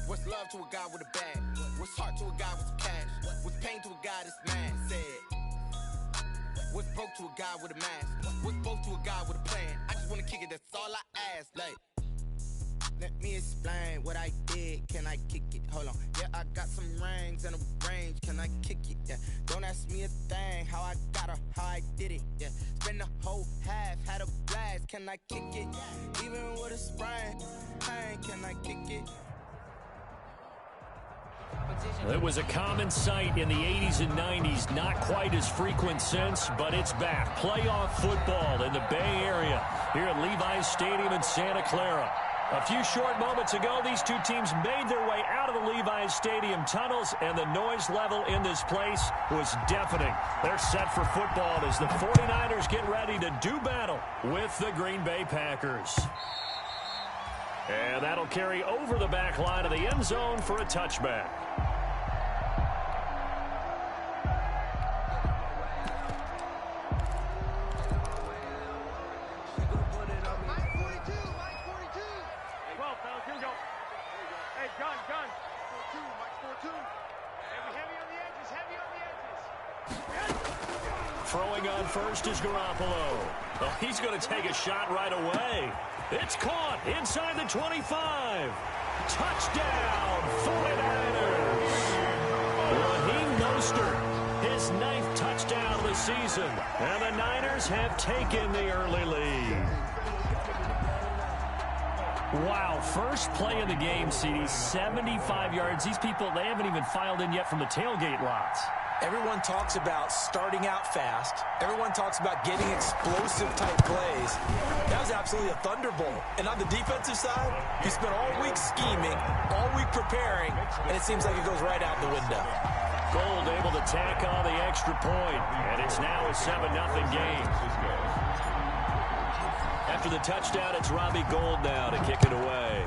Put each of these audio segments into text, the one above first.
What's love to a guy with a bag? What's heart to a guy with some cash? What's pain to a guy that's mad? Said. What's broke to a guy with a mask? What's both to a guy with a plan? I just wanna kick it, that's all I ask. Like, let me explain what I did. Can I kick it? Hold on. Yeah, I got some rings and a range. Can I kick it? Yeah. Don't ask me a thing. How I got her, how I did it. Yeah. Spend the whole half, had a blast. Can I kick it? Even with a sprain, pain, can I kick it? It was a common sight in the 80s and 90s, not quite as frequent since, but it's back. Playoff football in the Bay Area here at Levi's Stadium in Santa Clara. A few short moments ago, these two teams made their way out of the Levi's Stadium tunnels, and the noise level in this place was deafening. They're set for football as the 49ers get ready to do battle with the Green Bay Packers. And that'll carry over the back line of the end zone for a touchback. Throwing on first is Garoppolo. Oh, he's going to take a shot right away. It's caught inside the 25. Touchdown, 49ers. Raheem Mostert, his 9th touchdown of the season. And the Niners have taken the early lead. Wow, first play of the game, CD, 75 yards. These people, they haven't even filed in yet from the tailgate lots. Everyone talks about starting out fast. Everyone talks about getting explosive-type plays. That was absolutely a thunderbolt. And on the defensive side, you spent all week scheming, all week preparing, and it seems like it goes right out the window. Gold able to tack on the extra point, and it's now a 7-0 game. After the touchdown, it's Robbie Gould now to kick it away.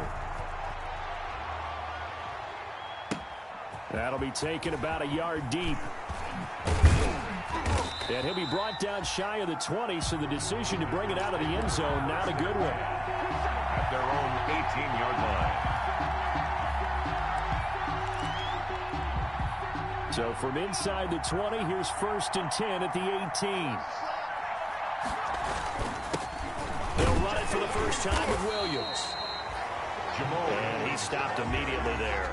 That'll be taken about a yard deep. And he'll be brought down shy of the 20, so the decision to bring it out of the end zone, not a good one. At their own 18-yard line. So from inside the 20, here's 1st and 10 at the 18. He'll run it for the first time with Williams. And he stopped immediately there.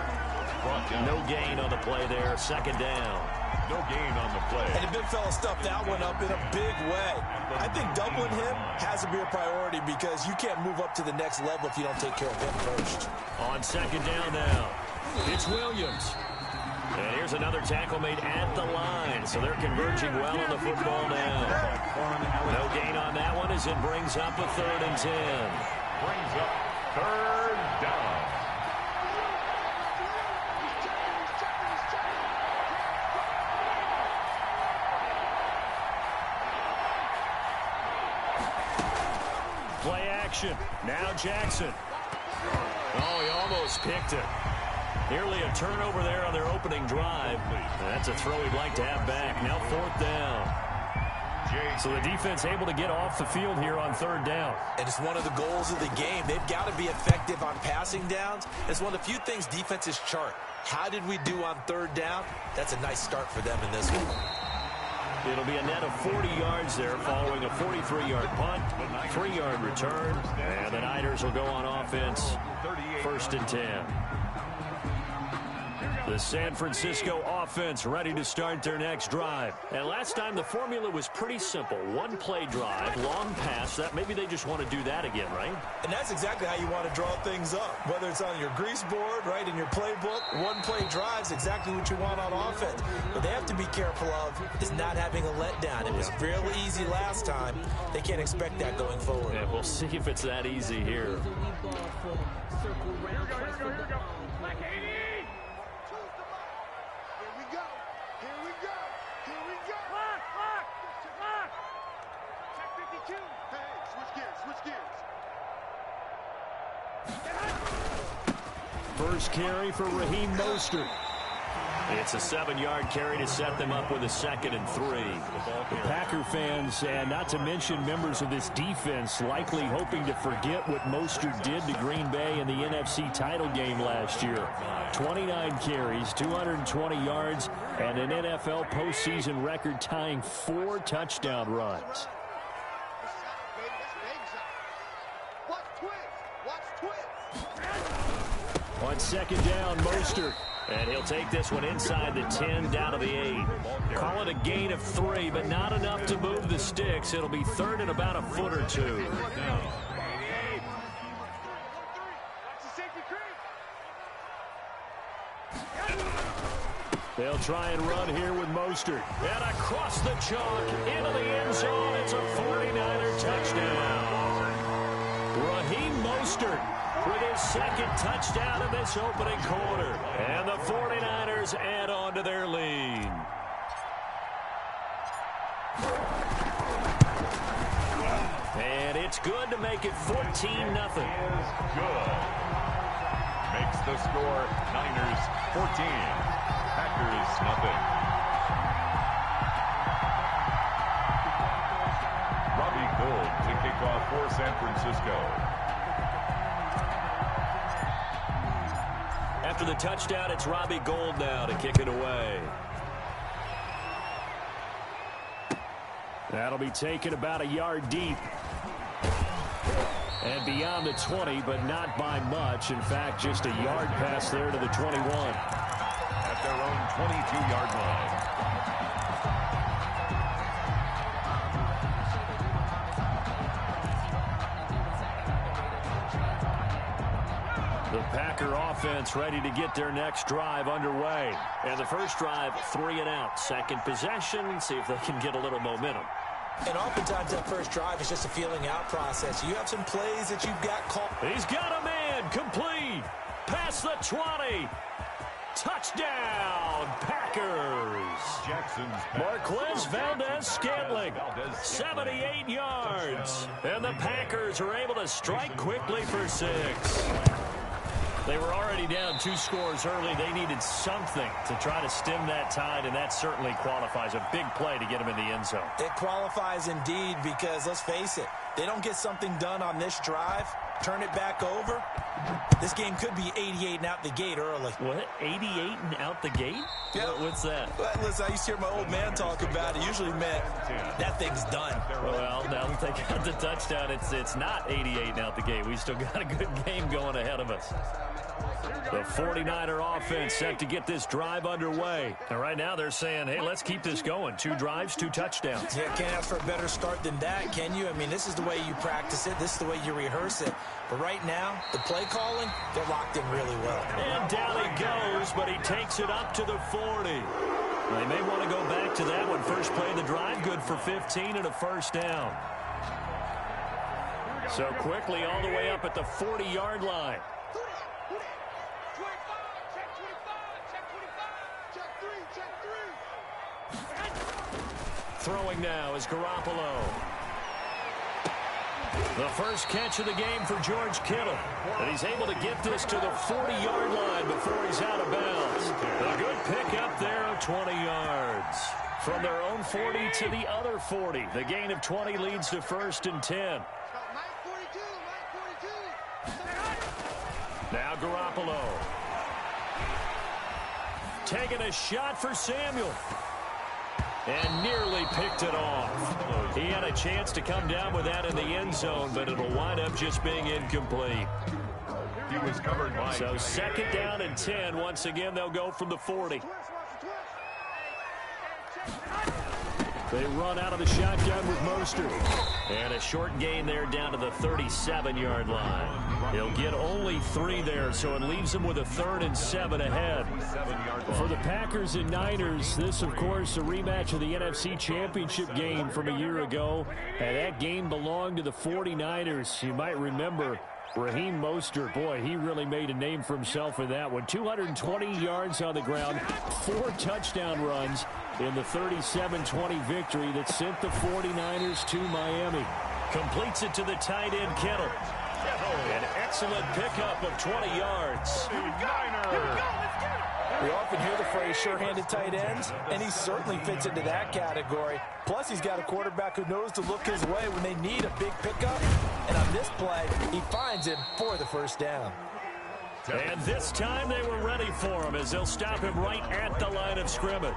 No gain on the play there. 2nd down. No gain on the play. And the big fella stuffed that one up in a big way. I think doubling him has to be a priority because you can't move up to the next level if you don't take care of him first. On 2nd down now, it's Williams. And here's another tackle made at the line. So they're converging well on the football now. No gain on that one as it brings up a 3rd and 10. Brings up 3rd down. Play action. Now Jackson. Oh, he almost picked it. Nearly a turnover there on their opening drive. That's a throw he'd like to have back. Now 4th down. So the defense able to get off the field here on 3rd down. And it's one of the goals of the game. They've got to be effective on passing downs. It's one of the few things defenses chart. How did we do on 3rd down? That's a nice start for them in this one. It'll be a net of 40 yards there following a 43-yard punt, 3-yard return, and the Niners will go on offense 1st and 10. The San Francisco offense ready to start their next drive. And last time the formula was pretty simple. 1-play drive, long pass. That maybe they just want to do that again, right? And that's exactly how you want to draw things up. Whether it's on your grease board, right, in your playbook, 1-play drive's exactly what you want on offense. What they have to be careful of is not having a letdown. It was real easy last time. They can't expect that going forward. Yeah, we'll see if it's that easy here. First carry for Raheem Mostert. It's a 7-yard carry to set them up with a 2nd and 3. The Packer fans, and not to mention members of this defense, likely hoping to forget what Mostert did to Green Bay in the NFC title game last year. 29 carries, 220 yards, and an NFL postseason record-tying 4 touchdown runs. On 2nd down, Mostert. And he'll take this one inside the 10, down to the 8. Call it a gain of 3, but not enough to move the sticks. It'll be 3rd and about a foot or 2. They'll try and run here with Mostert. And across the chalk, into the end zone. It's a 49er touchdown. Raheem Mostert with his 2nd touchdown in this opening quarter. And the 49ers add on to their lead. And it's good to make it 14-0. Good. Makes the score Niners 14. Packers nothing. Robbie Gould to kick off for San Francisco. After the touchdown, it's Robbie Gould now to kick it away. That'll be taken about a yard deep. And beyond the 20, but not by much. In fact, just a yard pass there to the 21. At their own 22-yard line. The Packer offense ready to get their next drive underway. And the first drive, 3 and out. Second possession, see if they can get a little momentum. And oftentimes that first drive is just a feeling out process. You have some plays that you've got called. He's got a man, complete. Past the 20. Touchdown, Packers. Jackson's Marquez Valdez-Scantling, 78 yards. And the Packers are able to strike quickly for 6. They were already down 2 scores early. They needed something to try to stem that tide, and that certainly qualifies. A big play to get them in the end zone. It qualifies indeed because, let's face it, they don't get something done on this drive, turn it back over, this game could be 88 and out the gate early. What? 88 and out the gate? Yeah. What's that? Well, listen, I used to hear my old man talk about it. Usually meant that thing's done. Well, now that they got the touchdown, it's not 88 and out the gate. We still got a good game going ahead of us. The 49er offense set to get this drive underway. And right now they're saying, hey, let's keep this going. 2 drives, 2 touchdowns. Yeah, can't ask for a better start than that, can you? I mean, this is the way you practice it. This is the way you rehearse it. But right now, the play calling, they're locked in really well. And down he goes, but he takes it up to the 40. They may want to go back to that one. First play of the drive, good for 15 and a first down. So quickly all the way up at the 40-yard line. Throwing now is Garoppolo. The first catch of the game for George Kittle. And he's able to get this to the 40-yard line before he's out of bounds. A good pickup there of 20 yards. From their own 40 to the other 40. The gain of 20 leads to 1st and 10. Now Garoppolo. Taking a shot for Samuel. And nearly picked it off. He had a chance to come down with that in the end zone, but it'll wind up just being incomplete. He was covered by. So 2nd down and 10. Once again, they'll go from the 40. They run out of the shotgun with Mostert. And a short gain there down to the 37-yard line. He'll get only 3 there, so it leaves them with a 3rd and 7 ahead. For the Packers and Niners, this, of course, a rematch of the NFC Championship game from a year ago. And that game belonged to the 49ers. You might remember Raheem Mostert, boy, he really made a name for himself in that one. 220 yards on the ground, 4 touchdown runs in the 37-20 victory that sent the 49ers to Miami. Completes it to the tight end, Kittle. An excellent pickup of 20 yards. We often hear the phrase sure-handed tight ends, and he certainly fits into that category. Plus, he's got a quarterback who knows to look his way when they need a big pickup. And on this play, he finds him for the first down. And this time they were ready for him as they'll stop him right at the line of scrimmage.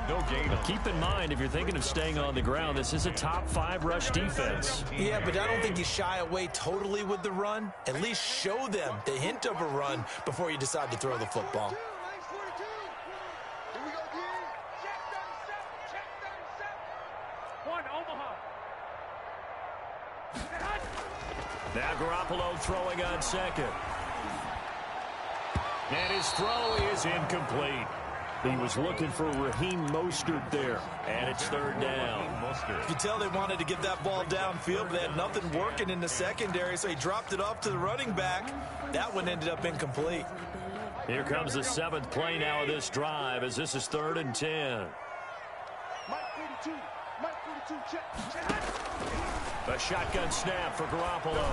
No gain. Keep in mind, if you're thinking of staying on the ground, this is a top 5 rush defense. Yeah, but I don't think you shy away totally with the run. At least show them the hint of a run before you decide to throw the football. Now Garoppolo throwing on second. And his throw is incomplete. He was looking for Raheem Mostert there, and it's third down. You can tell they wanted to get that ball downfield, but they had nothing working in the secondary, so he dropped it off to the running back. That one ended up incomplete. Here comes the 7th play now of this drive as this is 3rd and 10. A shotgun snap for Garoppolo.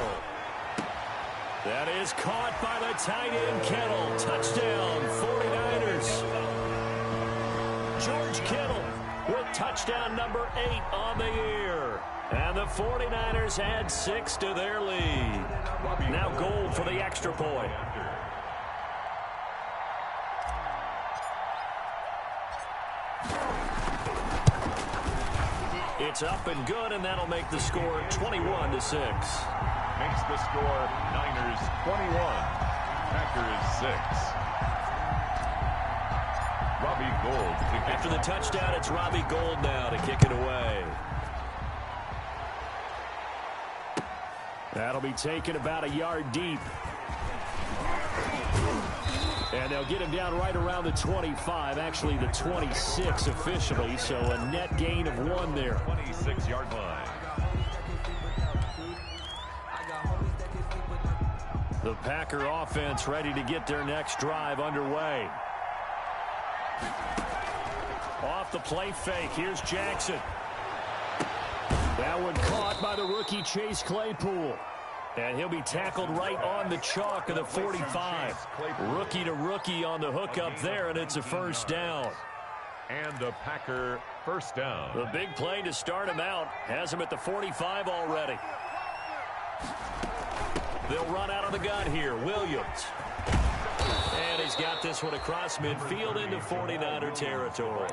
That is caught by the tight end, Kittle. Touchdown, 49ers. George Kittle with touchdown number 8 on the year. And the 49ers add 6 to their lead. Now Gold for the extra point. It's up and good, and that'll make the score 21-6. Makes the score Niners 21, Packers 6. Robbie Gould. After the touchdown, it's Robbie Gould now to kick it away. That'll be taken about a yard deep. And they'll get him down right around the 25, actually the 26 officially, so a net gain of 1 there. 26-yard line. The Packer offense ready to get their next drive underway. Off the play fake, here's Jackson. That one caught by the rookie Chase Claypool. And he'll be tackled right on the chalk of the 45. Rookie to rookie on the hookup there, and it's a first down. And a Packer first down. The big play to start him out has him at the 45 already. They'll run out of the gun here. Williams. And he's got this one across midfield into 49er territory.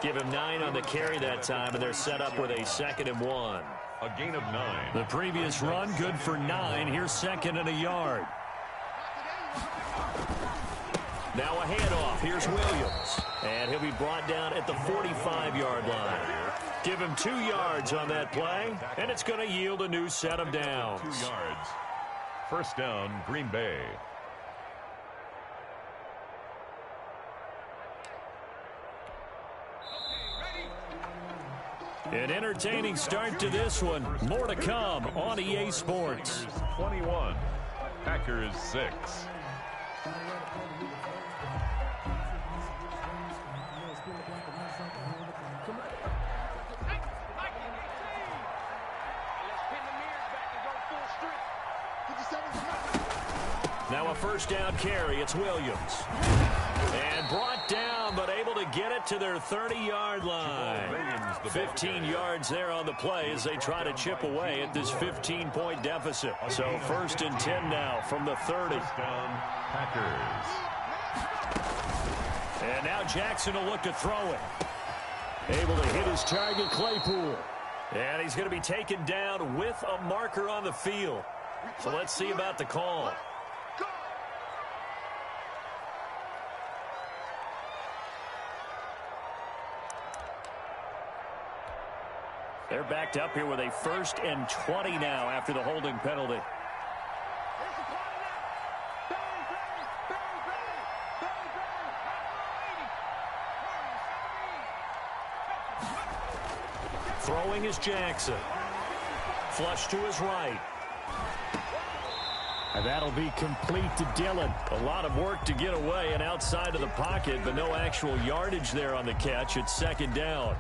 Give him 9 on the carry that time, and they're set up with a 2nd and 1. A gain of 9. The previous run good for 9. Here's 2nd and a yard. Now a handoff. Here's Williams. And he'll be brought down at the 45-yard line. Give him 2 yards on that play, and it's going to yield a new set of downs. 2 yards. First down, Green Bay. An entertaining start to this one. More to come on EA Sports. 21, Packers 6. Now a first down carry. It's Williams. And brought down, but able to get it to their 30-yard line. 15 yards there on the play as they try to chip away at this 15-point deficit. So 1st and 10 now from the 30. Down, Packers. And now Jackson will look to throw it. Able to hit his target, Claypool. And he's going to be taken down with a marker on the field. So let's see about the call. They're backed up here with a 1st and 20 now after the holding penalty. Throwing is Jackson. Flush to his right. And that'll be complete to Dillon. A lot of work to get away and outside of the pocket, but no actual yardage there on the catch. It's 2nd down.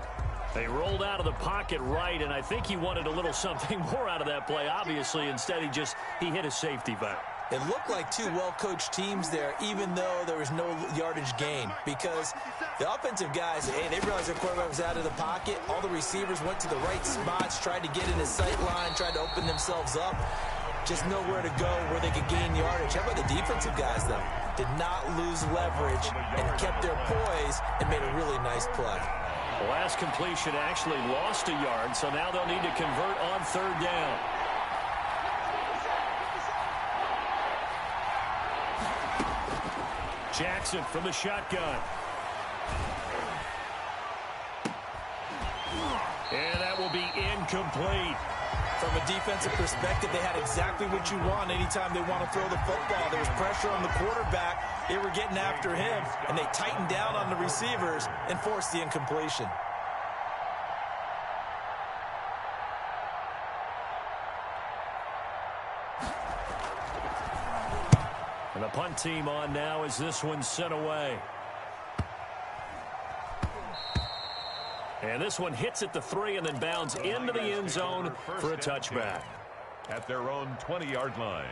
They rolled out of the pocket right, and I think he wanted a little something more out of that play, obviously. Instead, he hit a safety valve. It looked like two well-coached teams there, even though there was no yardage gain, because the offensive guys, hey, they realized their quarterback was out of the pocket. All the receivers went to the right spots, tried to get in his sight line, tried to open themselves up. Just nowhere to go where they could gain yardage. How about the defensive guys, though? Did not lose leverage and kept their poise and made a really nice play. The last completion actually lost a yard, so now they'll need to convert on third down. Jackson from the shotgun. And that will be incomplete. From a defensive perspective, they had exactly what you want anytime they want to throw the football. There was pressure on the quarterback. They were getting after him, and they tightened down on the receivers and forced the incompletion. And the punt team on now as this one's sent away. And this one hits at the 3 and then bounds into the end zone for a touchback. At their own 20-yard line.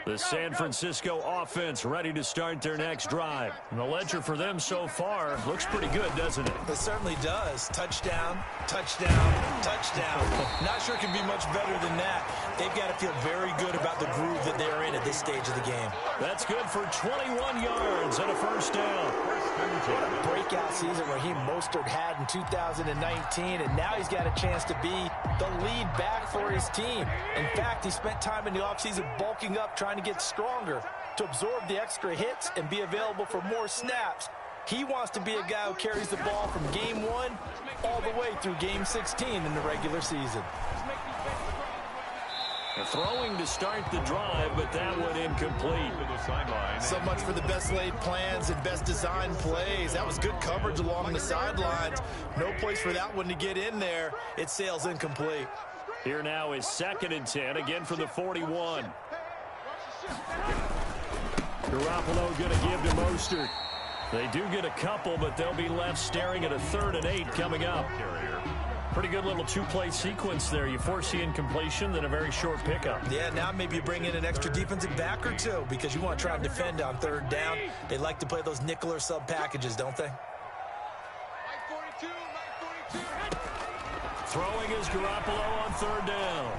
The San Francisco offense ready to start their next drive. And the ledger for them so far looks pretty good, doesn't it? It certainly does. Touchdown, touchdown, touchdown. Not sure it can be much better than that. They've got to feel very good about the groove that they're in at this stage of the game. That's good for 21 yards and a first down. What a breakout season Raheem Mostert had in 2019, and now he's got a chance to be the lead back for his team. In fact, he spent time in the offseason bulking up, trying to get stronger to absorb the extra hits and be available for more snaps. He wants to be a guy who carries the ball from game 1 all the way through game 16 in the regular season. Throwing to start the drive, but that one incomplete. So much for the best laid plans and best designed plays. That was good coverage along the sidelines. No place for that one to get in there. It sails incomplete. Here now is 2nd and 10, again from the 41. Garoppolo going to give to Mostert. They do get a couple, but they'll be left staring at a 3rd and 8 coming up. Pretty good little two-play sequence there. You force the incompletion, then a very short pickup. Yeah, now maybe you bring in an extra defensive back or two because you want to try and defend on 3rd down. They like to play those nickel or sub packages, don't they? Throwing is Garoppolo on 3rd down.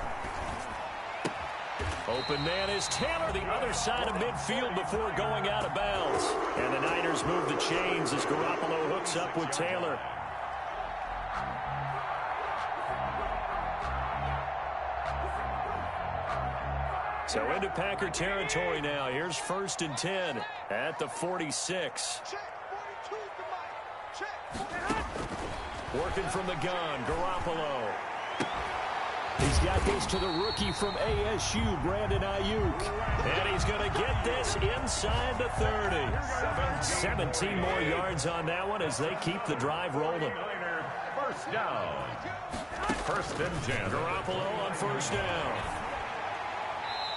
Open man is Taylor, the other side of midfield before going out of bounds. And the Niners move the chains as Garoppolo hooks up with Taylor. So into Packer territory now. Here's 1st and 10 at the 46. Working from the gun, Garoppolo. He's got this to the rookie from ASU, Brandon Ayuk. And he's going to get this inside the 30. 17 more yards on that one as they keep the drive rolling. First down. 1st and 10. Garoppolo on 1st down.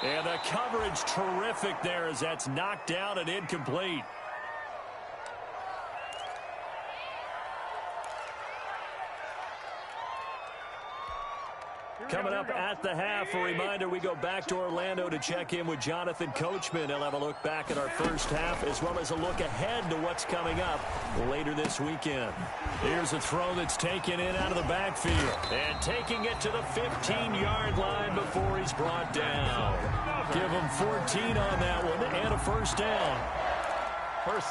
And the coverage terrific there as that's knocked down and incomplete. Coming up at the half, a reminder, we go back to Orlando to check in with Jonathan Coachman. He'll have a look back at our first half as well as a look ahead to what's coming up later this weekend. Here's a throw that's taken in out of the backfield. And taking it to the 15-yard line before he's brought down. Give him 14 on that one and a first down.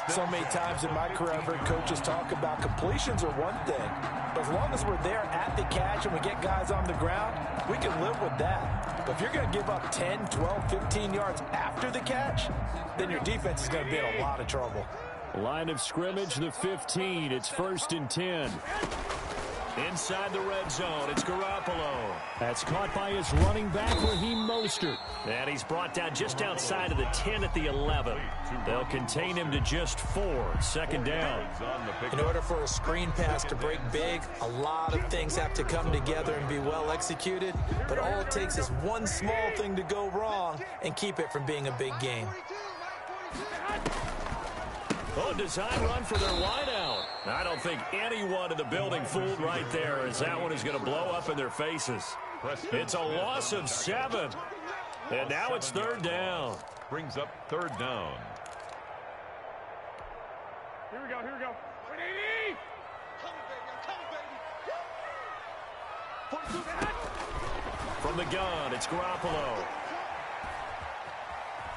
So many times in my career, I've heard coaches talk about completions are one thing. But as long as we're there at the catch and we get guys on the ground, we can live with that. But if you're going to give up 10, 12, 15 yards after the catch, then your defense is going to be in a lot of trouble. Line of scrimmage, the 15. It's 1st and 10. Inside the red zone, it's Garoppolo. That's caught by his running back, Raheem Mostert. And he's brought down just outside of the 10 at the 11. They'll contain him to just 4. 2nd down. In order for a screen pass to break big, a lot of things have to come together and be well executed. But all it takes is one small thing to go wrong and keep it from being a big game. Oh, design run for their wideout. I don't think anyone in the building fooled right there, as that one is going to blow up in their faces. It's a loss of 7. And now it's 3rd down. Brings up 3rd down. Here we go. From the gun, it's Garoppolo.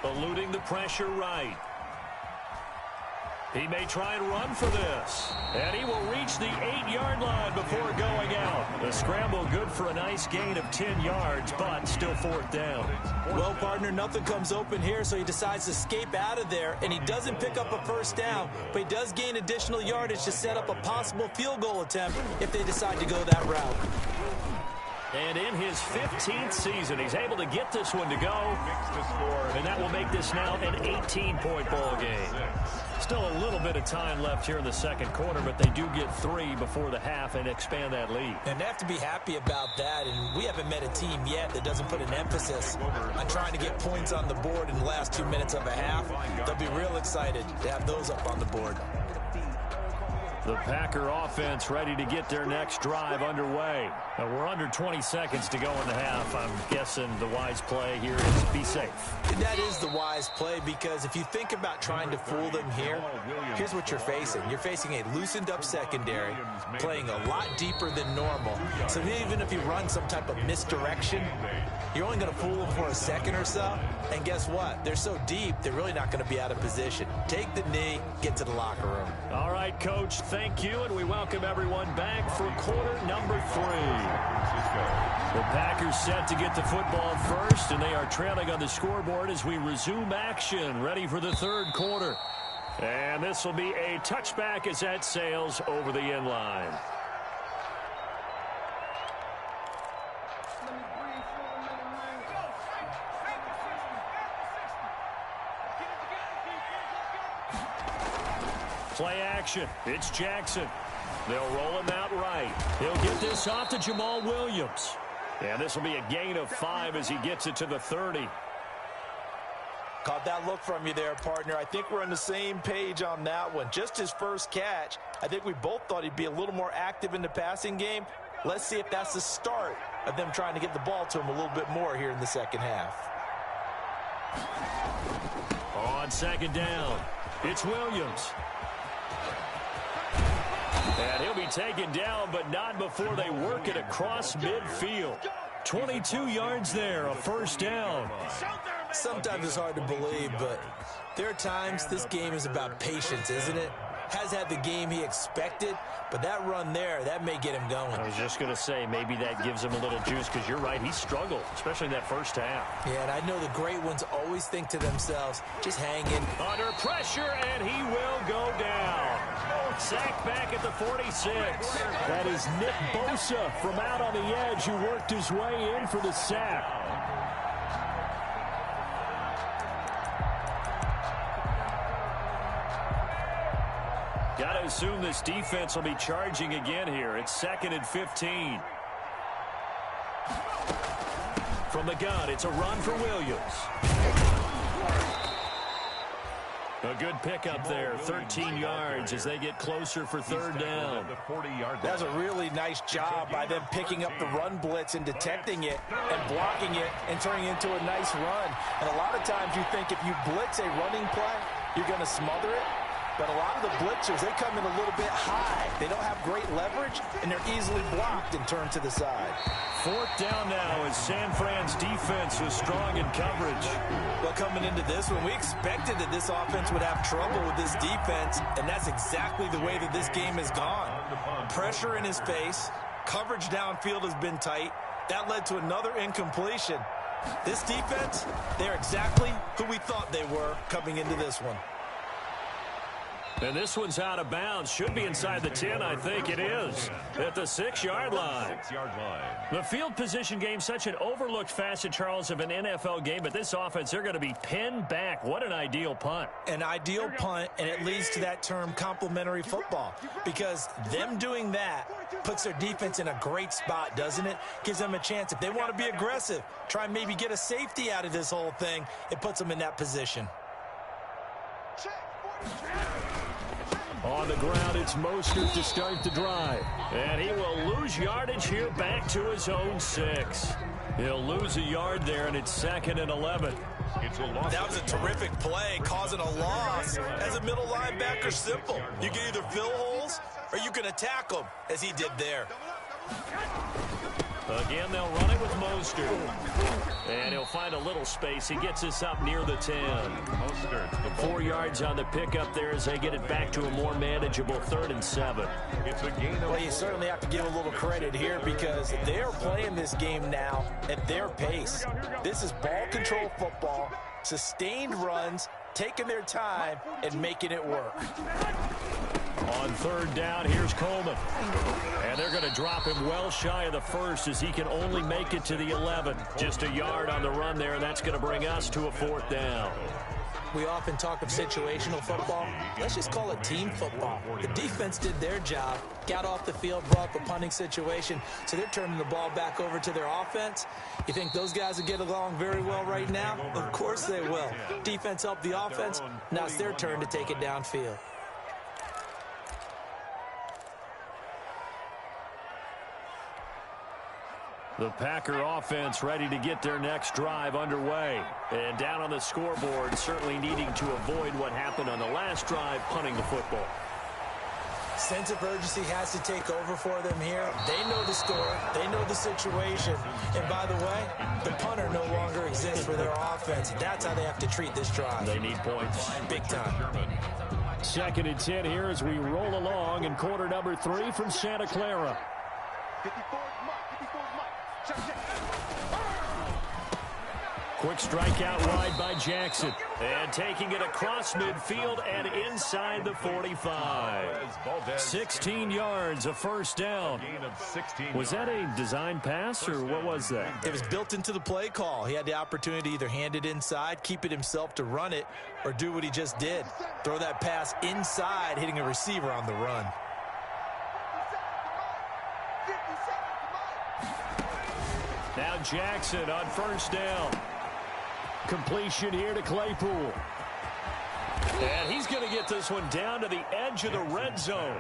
Eluding the pressure right. He may try and run for this. And he will reach the 8-yard line before going out. The scramble good for a nice gain of 10 yards, but still 4th down. Well, partner, nothing comes open here, so he decides to escape out of there, and he doesn't pick up a 1st down, but he does gain additional yardage to set up a possible field goal attempt if they decide to go that route. And in his 15th season, he's able to get this one to go. And that will make this now an 18-point ball game. Still a little bit of time left here in the 2nd quarter, but they do get 3 before the half and expand that lead. And they have to be happy about that, and we haven't met a team yet that doesn't put an emphasis on trying to get points on the board in the last 2 minutes of a half. They'll be real excited to have those up on the board. The Packer offense ready to get their next drive underway. We're under 20 seconds to go in the half. I'm guessing the wise play here is be safe. That is the wise play, because if you think about trying to fool them here, here's what you're facing. You're facing a loosened up secondary, playing a lot deeper than normal. So even if you run some type of misdirection, you're only going to fool them for a second or so. And guess what? They're so deep, they're really not going to be out of position. Take the knee, get to the locker room. All right, Coach, thank you, and we welcome everyone back for quarter number 3. The Packers set to get the football first, and they are trailing on the scoreboard as we resume action, ready for the 3rd quarter. And this will be a touchback as that sails over the end line. Play action. It's Jackson. They'll roll him out right. He'll get this off to Jamal Williams. And this will be a gain of 5 as he gets it to the 30. Caught that look from you there, partner. I think we're on the same page on that one. Just his first catch. I think we both thought he'd be a little more active in the passing game. Let's see if that's the start of them trying to get the ball to him a little bit more here in the 2nd half. On 2nd down, it's Williams. And he'll be taken down, but not before they work it across midfield. 22 yards there, a 1st down. Sometimes it's hard to believe, but there are times this game is about patience, isn't it? Has had the game he expected, but that run there, that may get him going. I was just going to say, maybe that gives him a little juice, because you're right, he struggled, especially in that 1st half. Yeah, and I know the great ones always think to themselves, just hang in. Under pressure, and he will go down. Sacked back at the 46. That is Nick Bosa from out on the edge who worked his way in for the sack. Got to assume this defense will be charging again here. It's 2nd and 15. From the gun, it's a run for Williams. A good pickup there, 13 yards as they get closer for 3rd down. That's a really nice job by them picking up the run blitz and detecting it and blocking it and turning it into a nice run. And a lot of times you think if you blitz a running play, you're going to smother it. But a lot of the blitzers, they come in a little bit high. They don't have great leverage, and they're easily blocked and turned to the side. 4th down now as San Fran's defense was strong in coverage. Well, coming into this one, we expected that this offense would have trouble with this defense, and that's exactly the way that this game has gone. Pressure in his face. Coverage downfield has been tight. That led to another incompletion. This defense, they're exactly who we thought they were coming into this one. And this one's out of bounds. Should be inside the 10, I think it is. At the 6-yard line. The field position game, such an overlooked facet, Charles, of an NFL game. But this offense, they're going to be pinned back. What an ideal punt. An ideal punt, and it leads to that term complementary football. Because them doing that puts their defense in a great spot, doesn't it? Gives them a chance. If they want to be aggressive, try and maybe get a safety out of this whole thing, it puts them in that position. On the ground, it's Mostert to start the drive. And he will lose yardage here back to his own 6. He'll lose a yard there, and it's 2nd and 11. That was a terrific play, causing a loss. As a middle linebacker, simple. You can either fill holes or you can attack them, as he did there. Again, they'll run it with Mostert. And he'll find a little space. He gets us up near the 10. Mostert. 4 yards on the pickup there as they get it back to a more manageable 3rd and 7. It's a gain of... Well, you certainly have to give a little credit here because they are playing this game now at their pace. This is ball control football, sustained runs, taking their time, and making it work. On 3rd down, here's Coleman. And they're going to drop him well shy of the 1st as he can only make it to the 11. Just a yard on the run there, and that's going to bring us to a 4th down. We often talk of situational football. Let's just call it team football. The defense did their job, got off the field, brought the punting situation, so they're turning the ball back over to their offense. You think those guys will get along very well right now? Of course they will. Defense helped the offense. Now it's their turn to take it downfield. The Packer offense ready to get their next drive underway. And down on the scoreboard, certainly needing to avoid what happened on the last drive, punting the football. Sense of urgency has to take over for them here. They know the score. They know the situation. And by the way, the punter no longer exists for their offense. That's how they have to treat this drive. They need points. Big time. 2nd and 10 here as we roll along in quarter number 3 from Santa Clara. Quick strike out wide by Jackson. And taking it across midfield and inside the 45. 16 yards, a 1st down. Was that a design pass, or what was that? It was built into the play call. He had the opportunity to either hand it inside, keep it himself to run it, or do what he just did. Throw that pass inside, hitting a receiver on the run. Now Jackson on 1st down. Completion here to Claypool. And he's going to get this one down to the edge of the red zone.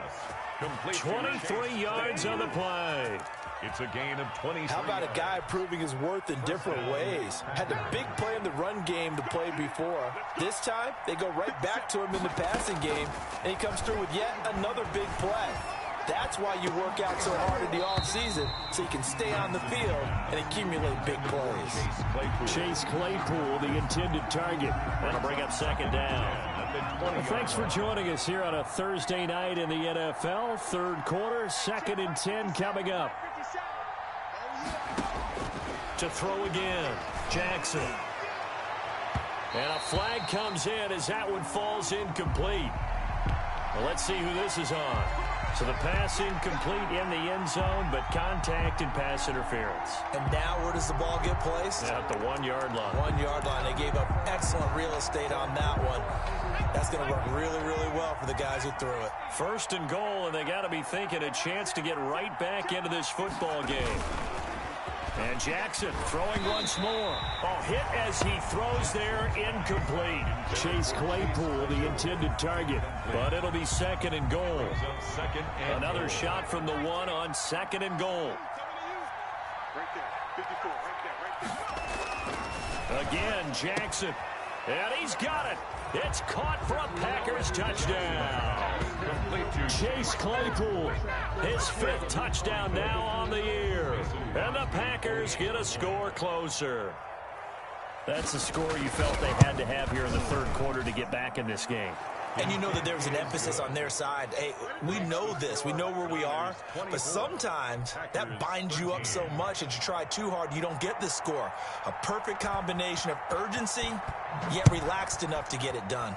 23 yards on the play. It's a gain of 20. How about a guy proving his worth in different ways? Had the big play in the run game to play before. This time, they go right back to him in the passing game, and he comes through with yet another big play. That's why you work out so hard in the offseason, so you can stay on the field and accumulate big plays. Chase Claypool, the intended target. That'll bring up 2nd down. Well, thanks for joining us here on a Thursday night in the NFL. 3rd quarter, 2nd and 10 coming up. To throw again, Jackson. And a flag comes in as that one falls incomplete. Well, let's see who this is on. So the pass incomplete in the end zone, but contact and pass interference. And now where does the ball get placed? At the 1-yard line. 1-yard line. They gave up excellent real estate on that one. That's going to work really, really well for the guys who threw it. 1st and goal, and they got to be thinking a chance to get right back into this football game. And Jackson throwing once more. Oh, hit as he throws there, incomplete. Chase Claypool, the intended target, but it'll be 2nd and goal. Another shot from the 1 on 2nd and goal. Again, Jackson. And he's got it. It's caught for a Packers touchdown. Chase Claypool, his 5th touchdown now on the year. And the Packers get a score closer. That's the score you felt they had to have here in the 3rd quarter to get back in this game. And you know that there was an emphasis on their side. Hey, we know this. We know where we are. But sometimes that binds you up so much that you try too hard, you don't get the score. A perfect combination of urgency, yet relaxed enough to get it done.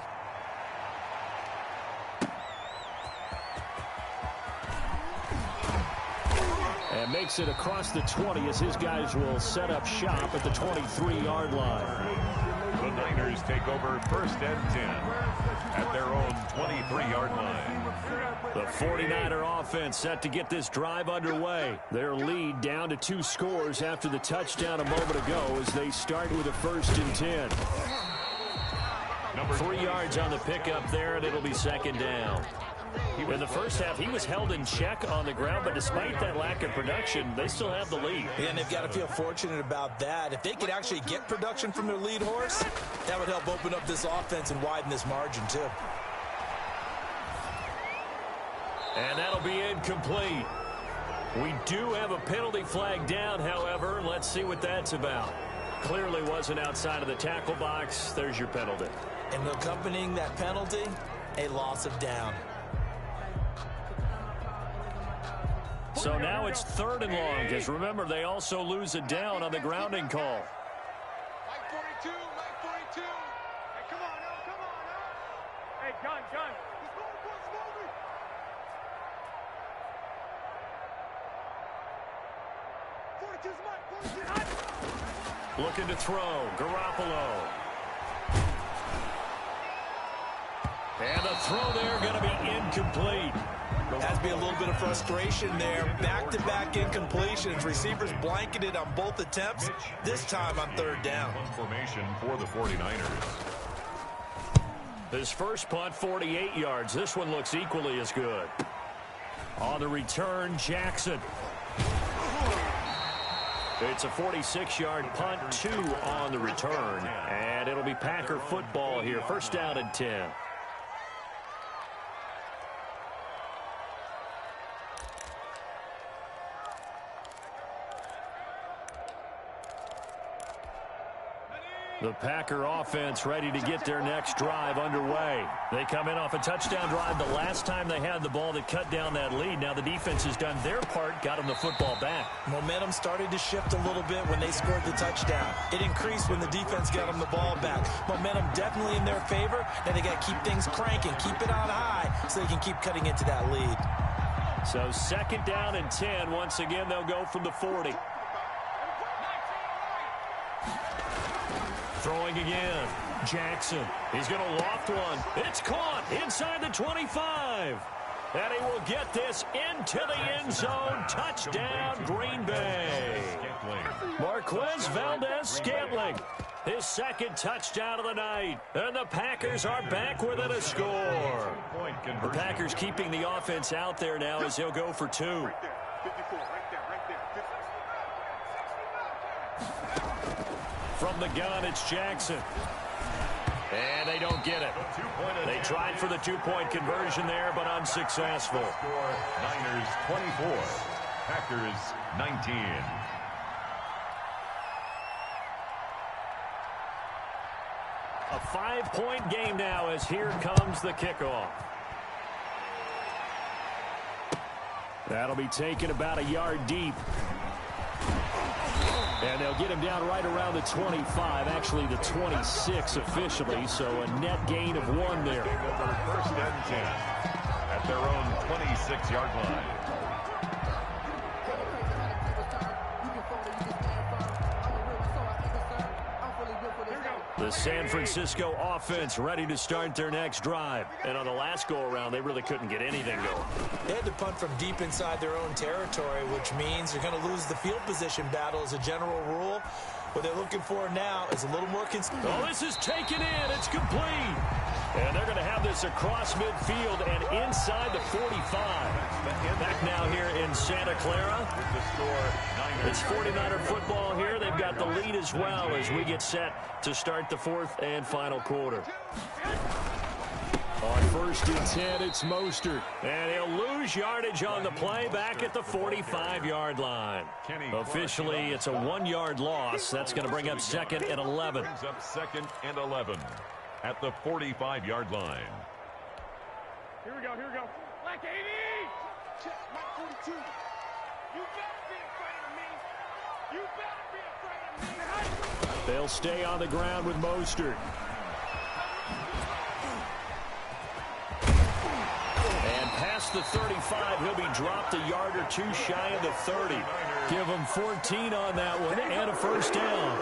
And makes it across the 20 as his guys will set up shop at the 23-yard line. The Niners take over 1st and 10 at their own 23-yard line. The 49er offense set to get this drive underway. Their lead down to 2 scores after the touchdown a moment ago as they start with a 1st and 10. 3 yards on the pickup there, and it'll be 2nd down. In the first half, he was held in check on the ground, but despite that lack of production, they still have the lead. And they've got to feel fortunate about that. If they could actually get production from their lead horse, that would help open up this offense and widen this margin, too. And that'll be incomplete. We do have a penalty flag down, however. Let's see what that's about. Clearly wasn't outside of the tackle box. There's your penalty. And accompanying that penalty, a loss of down. So now it's 3rd and long, because remember, they also lose a down on the grounding call. Light 42, light 42. Hey, come on now, come on now. Hey, gun. Let's go, boys, moving. 42's mine, 42's Looking to throw, Garoppolo. And the throw there going to be incomplete. Has to be a little bit of frustration there. Back-to-back incompletions. Receivers blanketed on both attempts. This time on 3rd down. Formation for the 49ers. His first punt, 48 yards. This one looks equally as good. On the return, Jackson. It's a 46-yard punt, 2 on the return. And it'll be Packer football here. 1st down and 10. The Packer offense ready to get their next drive underway. They come in off a touchdown drive the last time they had the ball that cut down that lead. Now the defense has done their part, got them the football back. Momentum started to shift a little bit when they scored the touchdown. It increased when the defense got them the ball back. Momentum definitely in their favor. Now they got to keep things cranking, keep it on high so they can keep cutting into that lead. So 2nd down and 10. Once again, they'll go from the 40. Throwing again. Jackson. He's going to loft one. It's caught inside the 25. And he will get this into the end zone. Touchdown, Green Bay. Marquez Valdez-Scantling. His 2nd touchdown of the night. And the Packers are back within a score. The Packers keeping the offense out there now as he'll go for 2. From the gun, it's Jackson. And they don't get it. They tried for the 2-point conversion there, but unsuccessful. Niners 24, Packers 19. A 5-point game now as here comes the kickoff. That'll be taken about a yard deep. And they'll get him down right around the 25, actually the 26 officially, so a net gain of 1 there. 1st and 10 at their own 26-yard line. The San Francisco offense ready to start their next drive. And on the last go-around, they really couldn't get anything going. They had to punt from deep inside their own territory, which means they're going to lose the field position battle as a general rule. What they're looking for now is a little more consistent. Oh, this is taken in. It's complete. And they're going to have this across midfield and inside the 45. Back now here in Santa Clara. It's 49er football here. They've got the lead as well as we get set to start the 4th and final quarter. On 1st and 10, it's Mostert. And he'll lose yardage on the play back at the 45-yard line. Officially, it's a 1-yard loss. That's going to bring up 2nd and 11. Brings up 2nd and 11 at the 45-yard line. Here we go. Black 80. Check, Mike 42. You better be afraid of me. You better be afraid of me. They'll stay on the ground with Mostert. And past the 35, he'll be dropped a yard or 2 shy of the 30. Give him 14 on that one and a 1st down.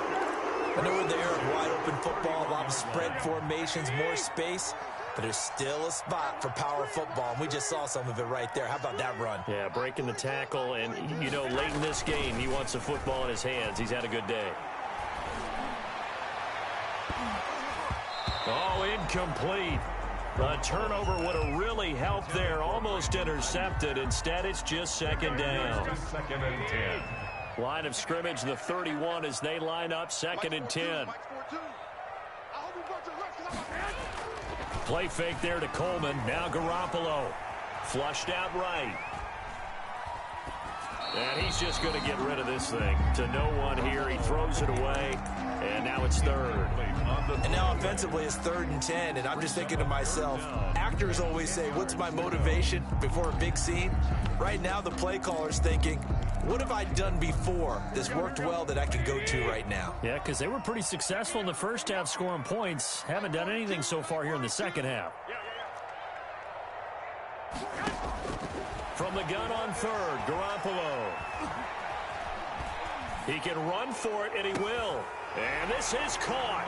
I know we're there of wide-open football, a lot of spread formations, more space, but there's still a spot for power football, and we just saw some of it right there. How about that run? Yeah, breaking the tackle, and, you know, late in this game, he wants the football in his hands. He's had a good day. Oh, incomplete. A turnover would have really helped there. Almost intercepted. Instead, it's just second down. Second and 10. Line of scrimmage, the 31 as they line up, second and 10. Play fake there to Coleman. Now Garoppolo. Flushed out right. And he's just going to get rid of this thing. To no one here. He throws it away. And now it's third. And now offensively it's 3rd and 10. And I'm just thinking to myself, actors always say, what's my motivation before a big scene? Right now the play caller's thinking, what have I done before this worked well that I can go to right now? Yeah, because they were pretty successful in the first half scoring points. Haven't done anything so far here in the second half. From the gun on third, Garoppolo. He can run for it, and he will. And this is caught.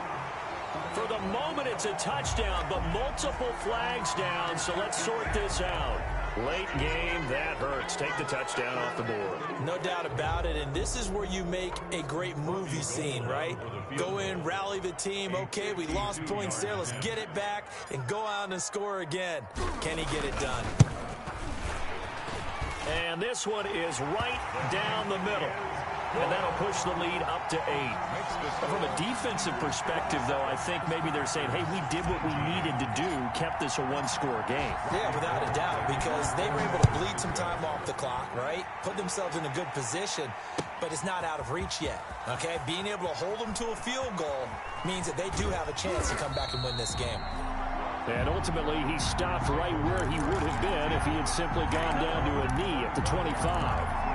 For the moment, it's a touchdown, but multiple flags down, so let's sort this out. Late game, that hurts. Take the touchdown off the board. No doubt about it, and this is where you make a great movie scene, right? Go in, rally the team. Okay, we lost points there. Let's get it back and go out and score again. Can he get it done? And this one is right down the middle. And that'll push the lead up to 8. From a defensive perspective, though, I think maybe they're saying, hey, we did what we needed to do, kept this a one-score game. Yeah, without a doubt, because they were able to bleed some time off the clock, right? Put themselves in a good position, but it's not out of reach yet, okay? Being able to hold them to a field goal means that they do have a chance to come back and win this game. And ultimately, he stopped right where he would have been if he had simply gone down to a knee at the 25.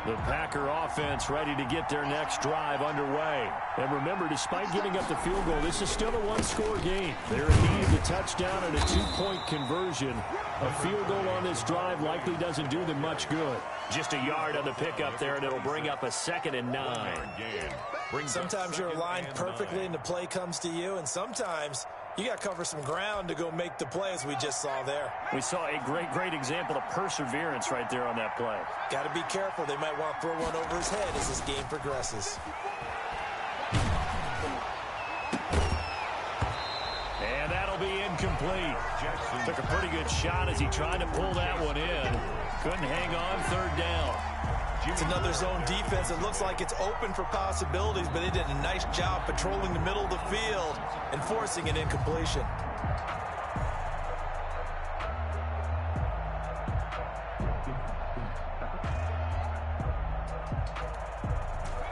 The Packer offense ready to get their next drive underway. And remember, despite giving up the field goal, this is still a one-score game. They're in need of a touchdown and a two-point conversion. A field goal on this drive likely doesn't do them much good. Just a yard on the pickup there, and it'll bring up a 2nd and 9. Sometimes you're aligned perfectly and the play comes to you, and sometimes you got to cover some ground to go make the play, as we just saw there. We saw a great example of perseverance right there on that play. Got to be careful. They might want to throw one over his head as this game progresses. And that'll be incomplete. Took a pretty good shot as he tried to pull that one in. Couldn't hang on, 3rd down. It's another zone defense. It looks like it's open for possibilities, but they did a nice job patrolling the middle of the field and forcing an incompletion.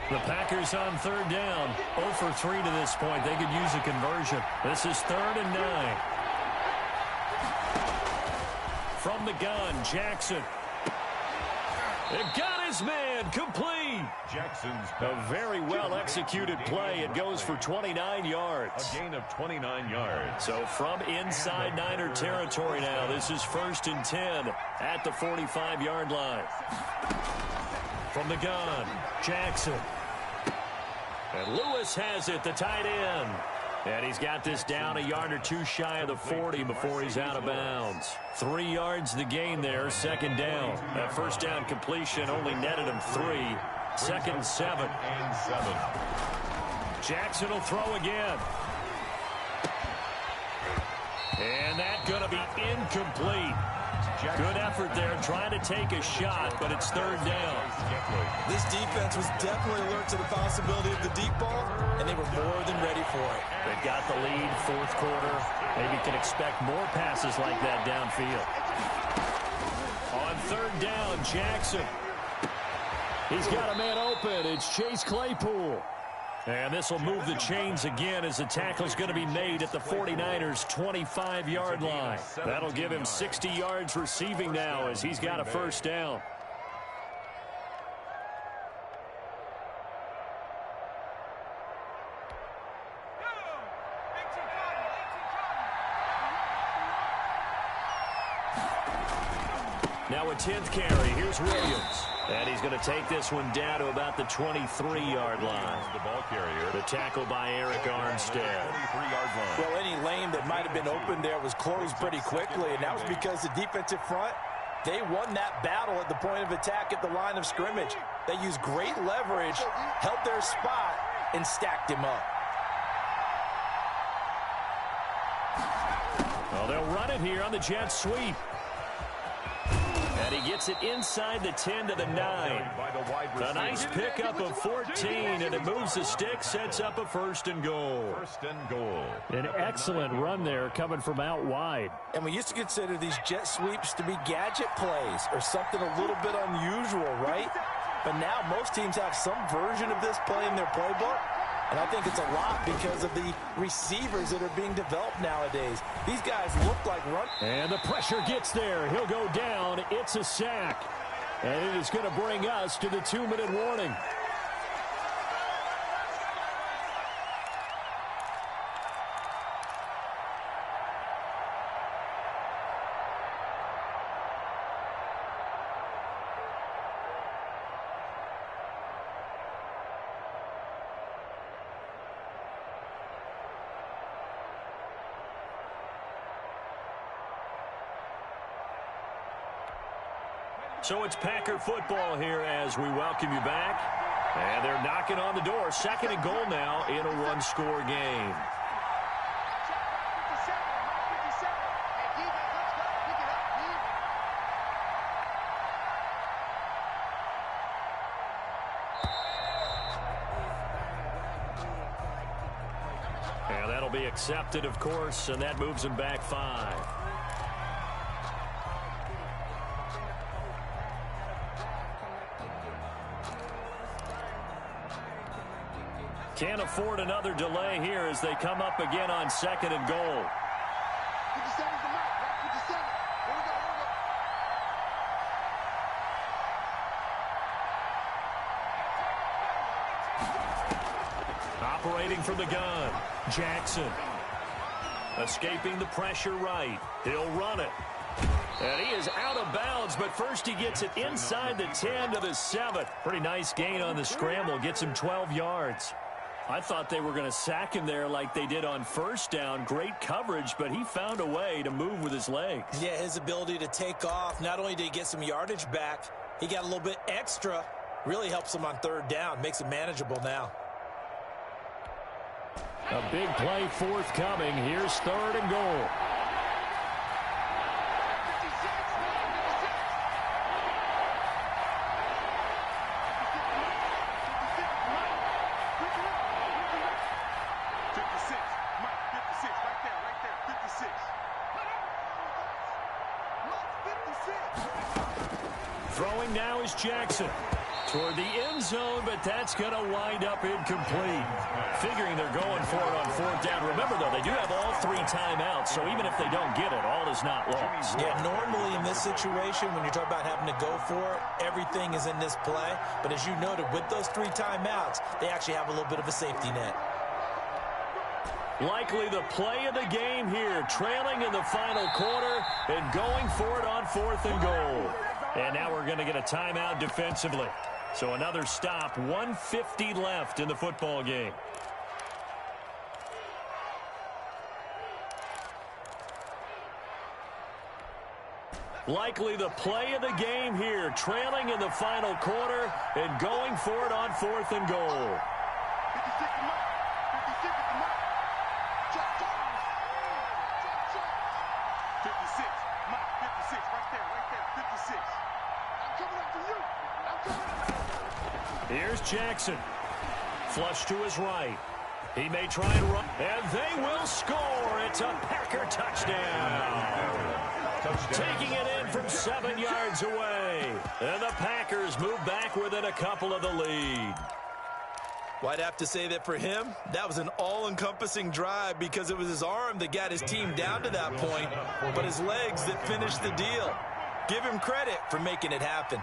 The Packers on 3rd down. 0 for 3 to this point. They could use a conversion. This is 3rd and 9. From the gun, Jackson. It got his man, complete. Jackson's a very well-executed play. It goes for 29 yards. A gain of 29 yards. So from inside Niner territory now, this is 1st and 10 at the 45-yard line. From the gun, Jackson. And Lewis has it, the tight end. And he's got this down a yard or two shy of the 40 before he's out of bounds. 3 yards the gain there, 2nd down. That 1st down completion only netted him 3. 2nd and 7. Jackson will throw again. And that's going to be incomplete. Good effort there, trying to take a shot, but it's 3rd down. This defense was definitely alert to the possibility of the deep ball, and they were more than ready for it. They've got the lead, 4th quarter. Maybe can expect more passes like that downfield. On 3rd down, Jackson. He's got a man open. It's Chase Claypool. And this will move the chains again as the tackle's going to be made at the 49ers' 25-yard line. That'll give him 60 yards receiving now as he's got a 1st down. Now a 10th carry. Here's Williams. And he's going to take this one down to about the 23-yard line. The ball carrier. The tackle by Eric Armstead. 23-yard line. Well, any lane that might have been open there was closed pretty quickly, and that was because the defensive front, they won that battle at the point of attack at the line of scrimmage. They used great leverage, held their spot, and stacked him up. Well, they'll run it here on the jet sweep. And he gets it inside the 10 to the 9. A nice pickup of 14, and it moves the stick, sets up a 1st and goal. An excellent run there coming from out wide. And we used to consider these jet sweeps to be gadget plays or something a little bit unusual, right? But now most teams have some version of this play in their playbook. And I think it's a lot because of the receivers that are being developed nowadays. These guys look like run. And the pressure gets there. He'll go down. It's a sack. And it is going to bring us to the 2-minute warning. So it's Packer football here as we welcome you back. And they're knocking on the door. 2nd and goal now in a one-score game. And that'll be accepted, of course, and that moves them back 5. Can't afford another delay here as they come up again on 2nd and goal. Operating from the gun, Jackson. Escaping the pressure right. He'll run it. And he is out of bounds, but first he gets it inside the 10 to the 7. Pretty nice gain on the scramble. Gets him 12 yards. I thought they were going to sack him there like they did on 1st down. Great coverage, but he found a way to move with his legs. Yeah, his ability to take off. Not only did he get some yardage back, he got a little bit extra. Really helps him on 3rd down. Makes it manageable now. A big play forthcoming. Here's 3rd and goal. Throwing now is Jackson toward the end zone, but that's going to wind up incomplete. Figuring they're going for it on 4th down. Remember, though, they do have all 3 timeouts, so even if they don't get it, all is not lost. Yeah, normally in this situation, when you're talking about having to go for it, everything is in this play. But as you noted, with those 3 timeouts, they actually have a little bit of a safety net. Likely the play of the game here, trailing in the final quarter and going for it on 4th and goal. And now we're going to get a timeout defensively. So another stop, 1:50 left in the football game. Likely the play of the game here, trailing in the final quarter and going for it on 4th and goal. Here's Jackson. Flush to his right. He may try and run. And they will score. It's a Packer touchdown. Taking it in from 7 yards away. And the Packers move back within a couple of the lead. Well, I'd have to say that for him, that was an all-encompassing drive because it was his arm that got his team down to that point, but his legs that finished the deal. Give him credit for making it happen.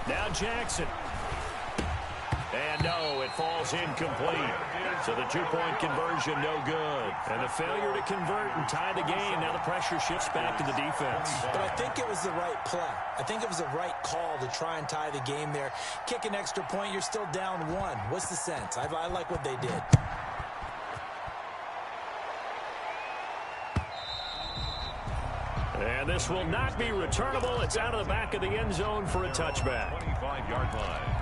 Now Jackson. And no, it falls incomplete. So the two-point conversion no good. And the failure to convert and tie the game. Now the pressure shifts back to the defense. But I think it was the right play. I think it was the right call to try and tie the game there. Kick an extra point, you're still down 1. What's the sense? I like what they did. And And this will not be returnable. It's out of the back of the end zone for a touchback. 25-yard line.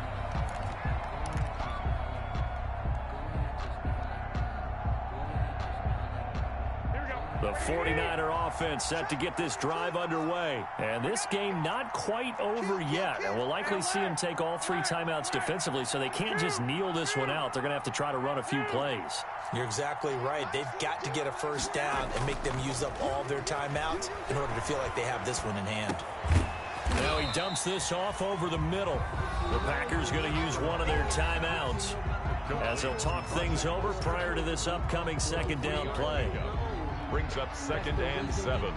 The 49er offense set to get this drive underway. And this game not quite over yet. And we'll likely see them take all 3 timeouts defensively, so they can't just kneel this one out. They're going to have to try to run a few plays. You're exactly right. They've got to get a first down and make them use up all their timeouts in order to feel like they have this one in hand. Now he dumps this off over the middle. The Packers going to use one of their timeouts as they'll talk things over prior to this upcoming second down play. Brings up 2nd and 7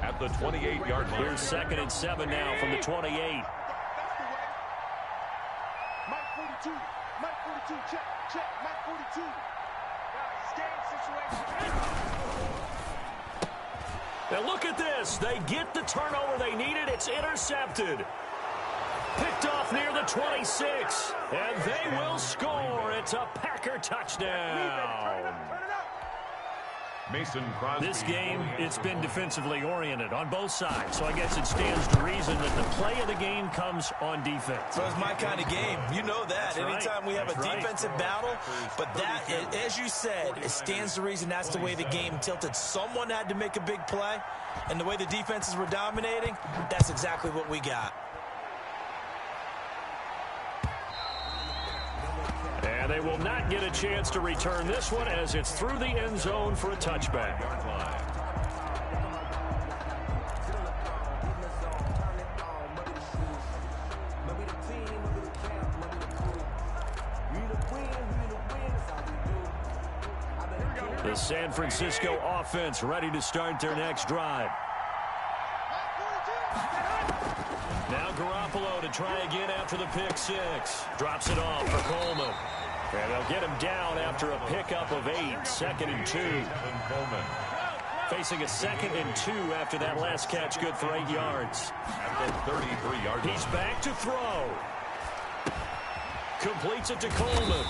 at the 28-yard line. Here's 2nd and 7 now from the 28. Mike 42. Mike 42. Check. Mike 42. Stand situation. Now look at this. They get the turnover they needed. It's intercepted. Picked off near the 26. And they will score. It's a Packer touchdown. Mason Crosby. This game, it's been defensively oriented on both sides, so I guess it stands to reason that the play of the game comes on defense. So it's my kind of game. You know that. That's Anytime right. we have That's a right. defensive battle, but that, as you said, it stands to reason that's the way the game tilted. Someone had to make a big play, and the way the defenses were dominating, that's exactly what we got. And they will not get a chance to return this one as it's through the end zone for a touchback. The San Francisco offense ready to start their next drive. Now Garoppolo to try again after the pick 6. Drops it off for Coleman. And they'll get him down after a pickup of 8. 2nd and 2. Facing a 2nd and 2 after that last catch, good for 8 yards. At the 33-yard line. He's back to throw. Completes it to Coleman.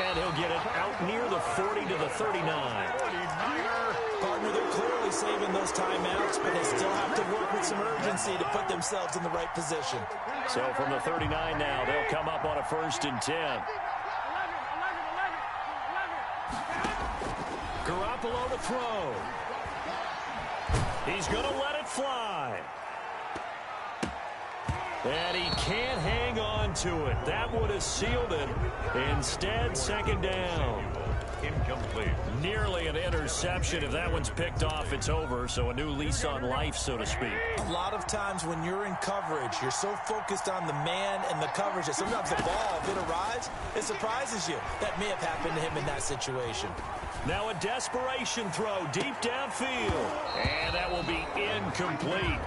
And he'll get it out near the 40 to the 39. Partner, they're clearly saving those timeouts, but they still have to work with some urgency to put themselves in the right position. So from the 39 now, they'll come up on a 1st and 10. Garoppolo to throw. He's going to let it fly. And he can't hang on to it. That would have sealed it. Instead, 2nd down. Incomplete. Nearly an interception. If that one's picked off, it's over. So a new lease on life, so to speak. A lot of times when you're in coverage, you're so focused on the man and the coverage that sometimes the ball, if it arrives, it surprises you. That may have happened to him in that situation. Now a desperation throw deep downfield. And that will be incomplete.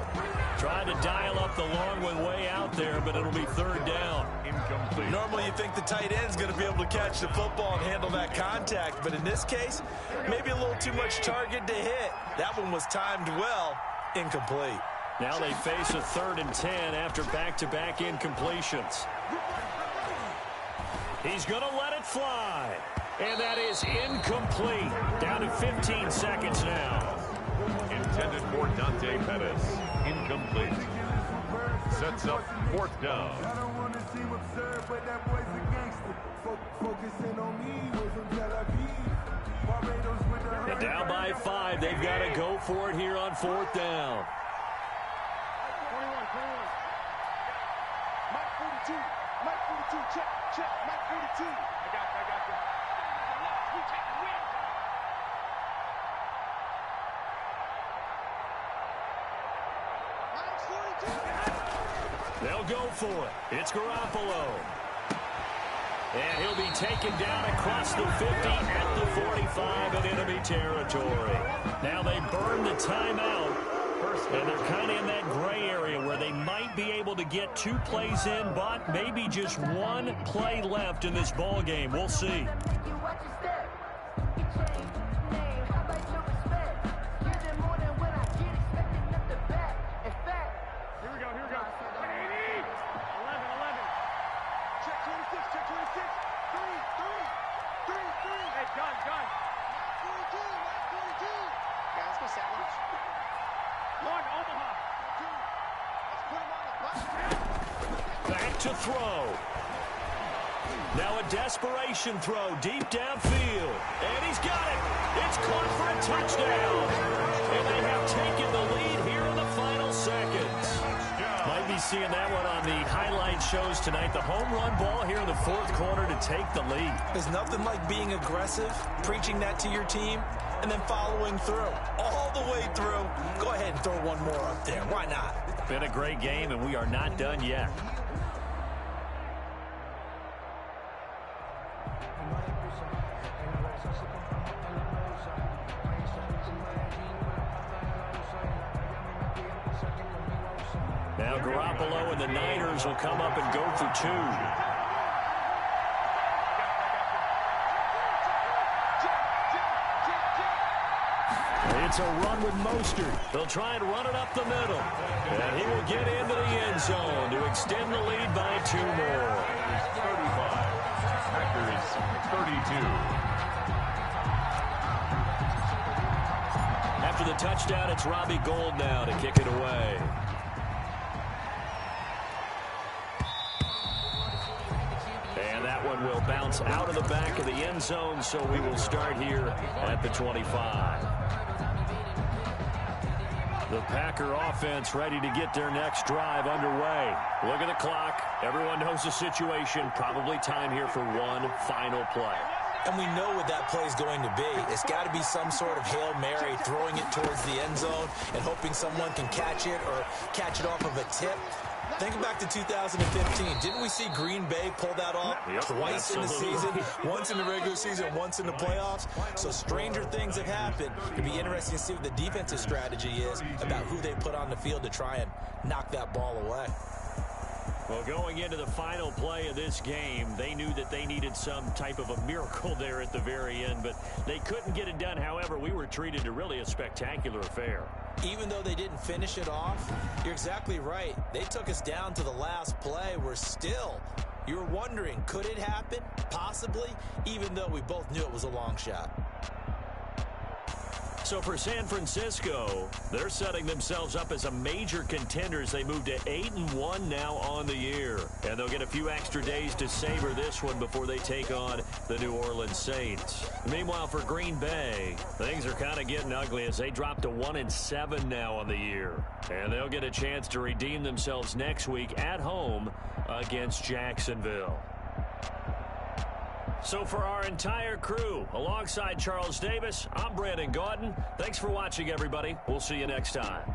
Trying to dial up the long one way out there, but it'll be 3rd down. Incomplete. Normally you think the tight end's going to be able to catch the football and handle that contact, but in this case, maybe a little too much target to hit. That one was timed well. Incomplete. Now they face a 3rd and 10 after back-to-back incompletions. He's going to let it fly. And that is incomplete. Down to 15 seconds now. Intended for Dante Pettis. Incomplete. Sets up 4th down. I don't want to seem absurd, but that boy's a gangster. Focusing on me was from Tel Aviv. Barbados with the And down by 5. They've got to go for it here on 4th down. 21. Mike 42. Mike 42. Check. Mike 42. I got you. We take the win. They'll go for it. It's Garoppolo. And he'll be taken down across the 50 at the 45 in enemy territory. Now they burn the timeout. And they're kind of in that gray area where they might be able to get 2 plays in, but maybe just 1 play left in this ball game. We'll see. One, Omaha. to throw. Now a desperation throw deep downfield. And he's got it. It's caught for a touchdown. And they have taken the lead here in the final seconds. Might be seeing that one on the highlight shows tonight. The home run ball here in the fourth quarter to take the lead. There's nothing like being aggressive, preaching that to your team, and then following through. All the way through. Go ahead and throw one more up there. Why not? Been a great game, and we are not done yet. Now Garoppolo and the Niners will come up and go for two. It's a run with Mostert. They'll try and run it up the middle. And he will get into the end zone to extend the lead by 2 more. 35. Packers 32. After the touchdown, it's Robbie Gould now to kick it away. And that one will bounce out of the back of the end zone, so we will start here at the 25. The Packer offense ready to get their next drive underway. Look at the clock. Everyone knows the situation. Probably time here for one final play. And we know what that play is going to be. It's got to be some sort of Hail Mary, throwing it towards the end zone and hoping someone can catch it or catch it off of a tip. Think back to 2015. Didn't we see Green Bay pull that off twice in the season? Once in the regular season, once in the playoffs. So stranger things have happened. It'd be interesting to see what the defensive strategy is about who they put on the field to try and knock that ball away. Well, going into the final play of this game, they knew that they needed some type of a miracle there at the very end, but they couldn't get it done. However, we were treated to really a spectacular affair. Even though they didn't finish it off, you're exactly right. They took us down to the last play. You were wondering, could it happen? Possibly, even though we both knew it was a long shot. So for San Francisco, they're setting themselves up as a major contender as they move to 8-1 now on the year. And they'll get a few extra days to savor this one before they take on the New Orleans Saints. Meanwhile, for Green Bay, things are kind of getting ugly as they drop to 1-7 now on the year. And they'll get a chance to redeem themselves next week at home against Jacksonville. So for our entire crew, alongside Charles Davis, I'm Brandon Gaudin. Thanks for watching, everybody. We'll see you next time.